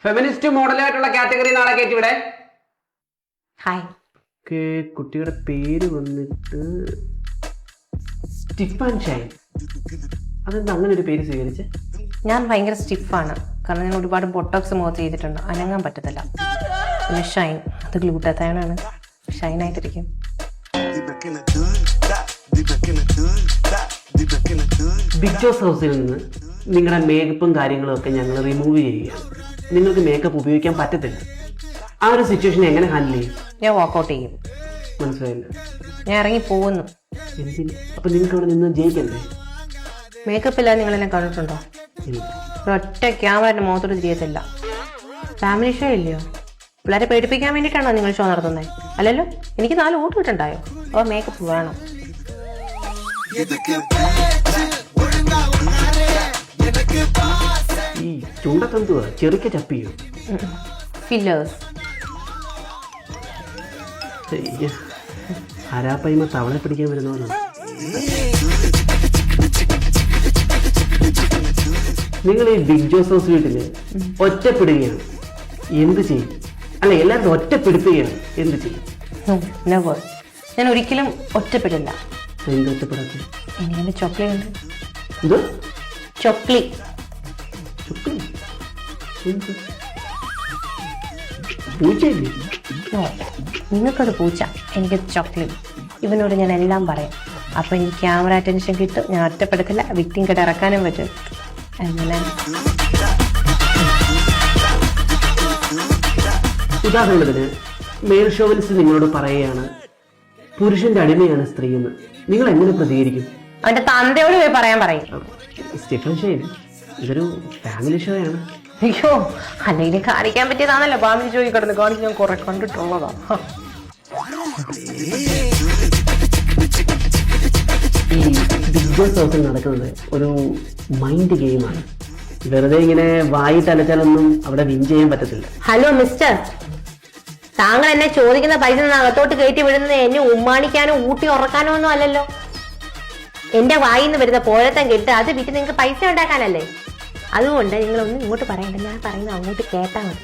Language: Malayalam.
ഫെമിനിസ്റ്റ് മോഡലായിട്ടുള്ള കാറ്റഗറി നാളെ കയറ്റി ഇവിടെ. ഹായ്. കുട്ടിയുടെ പേര് വന്നിട്ട് സ്റ്റിഫ് ആൻഡ് ഷൈൻ. അതെന്താ അങ്ങനെ ഒരു പേര് സ്വീകരിച്ചേ? ഞാൻ ഭയങ്കര സ്റ്റിഫാണ്, കാരണം ഞാൻ ഒരുപാട് ബൊട്ടോക്സ് മുഖത്ത് ചെയ്തിട്ടുണ്ട്, അനങ്ങാൻ പറ്റത്തില്ല. പിന്നെ ഷൈൻ, അത് ഗ്ലൂട്ടത്തയോണാണ്, ഷൈൻ ആയിട്ടിരിക്കും. ബിഗ് ജോസ് ഹൗസിൽ നിന്ന് നിങ്ങളുടെ മേക്കപ്പും കാര്യങ്ങളും ഒക്കെ ഞങ്ങൾ റിമൂവ് ചെയ്യുകയാണ്. നിങ്ങൾക്ക് മേക്കപ്പ് ഉപയോഗിക്കാൻ പറ്റത്തില്ല. ആ ഒരു സിറ്റുവേഷൻ എങ്ങനെ ഹാൻഡിൽ ചെയ്യും? ഞാൻ വാക്കൗട്ട് ചെയ്യും. മനസ്സിലായില്ല. ഞാൻ ഇറങ്ങി പോകുന്നു. എന്തിന്? അപ്പൊ നിങ്ങൾക്ക് അവിടെ നിന്ന് ജയിക്കണ്ടേ? മേക്കപ്പ് ഇല്ലാതെ നിങ്ങളെന്നെ കണ്ടിട്ടുണ്ടോ? ഇല്ല. ഒറ്റ ക്യാമറ എൻ്റെ മുഖത്തോട് തിരിയത്തില്ല. ഫാമിലി ഷോ ഇല്ലയോ? പിള്ളേരെ പേടിപ്പിക്കാൻ വേണ്ടിയിട്ടാണോ നിങ്ങൾ ഷോ നടത്തുന്നത്? അല്ലല്ലോ, എനിക്ക് 4 വോട്ട് കിട്ടുണ്ടായോ? അപ്പോൾ മേക്കപ്പ് വേണം. ഈ ചുണ്ടത്തെന്തുവാ ചെറുക്ക ചപ്പിയോ? ഫില്ലേഴ്സ്. ഹരാപ്പയ്മ തവളെ പിടിക്കാൻ വരുന്നവരാണ്. നിങ്ങൾ ഈ ബിഗ് ജോസ് ഹൗസ് വീട്ടില് ഒറ്റപ്പെടുകയാണ്, എന്ത് ചെയ്യും? അല്ല, എല്ലാവരും ഒറ്റപ്പെടുത്തുകയാണ്, എന്ത് ചെയ്യും? നെവർ. ഞാൻ ഒരിക്കലും ഒറ്റപ്പെടില്ല. എന്ത് ഒറ്റപ്പെടാത്ത? എനിക്ക് എൻ്റെ ചോക്ലി ഉണ്ട്. ഇത് ചോക്ലി. പൂച്ചയില്ലേ? നിങ്ങൾക്കത് പൂച്ച, എനിക്ക് ചോക്ലി. ഇവനോട് ഞാൻ എല്ലാം പറയാം. അപ്പം എനിക്ക് ക്യാമറ അറ്റൻഷൻ കിട്ടും, ഞാൻ ഒറ്റപ്പെടുത്തില്ല, വിക്ടിം കിட்ட ഇറക്കാനും പറ്റും. അങ്ങനെ ഉദാഹരണത്തിന് മെയിൽ ഷോവനിസ്റ്റ് നിങ്ങളോട് പറയുകയാണ് പുരുഷന്റെ അടിമയാണ് സ്ത്രീ എന്ന്, നിങ്ങൾ എങ്ങനെ പ്രതികരിക്കും? അവന്റെ തന്തയോട് പോയി പറയാൻ പറയും. സ്റ്റീഫൻ ഷൈൻ, ഇതൊരു ഫാമിലി ഷോ ആണ്. അയ്യോ, അല്ലെങ്കിൽ കാണിക്കാൻ പറ്റിയതാണല്ലോ. ഫാമിലി ഷോയിൽ കിടന്ന് കാണിച്ച് ഞാൻ കുറെ കണ്ടിട്ടുള്ളതാ. ഈ ബിഗ് ബോസ് ഹൗസിൽ നടക്കുന്നത് ഒരു മൈൻഡ് ഗെയിമാണ്. വെറുതെ ഇങ്ങനെ വായി തലച്ചാലൊന്നും അവിടെ വിൻ ചെയ്യാൻ പറ്റത്തില്ല. ഹലോ മിസ്റ്റർ, താങ്കൾ എന്നെ ചോദിക്കുന്ന പൈസ അകത്തോട്ട് കയറ്റി വിടുന്നത് എന്നെ ഉമ്മാണിക്കാനോ ഊട്ടി ഉറക്കാനോ ഒന്നും അല്ലല്ലോ. എന്റെ വായിൽ നിന്ന് വരുന്ന പോഴത്തം കേട്ട് അത് വിറ്റ് നിങ്ങൾക്ക് പൈസ ഉണ്ടാക്കാനല്ലേ. അതുകൊണ്ട് നിങ്ങളൊന്നും ഇങ്ങോട്ട് പറയണ്ട, ഞാൻ പറയുന്നത് അങ്ങോട്ട് കേട്ടാ മതി.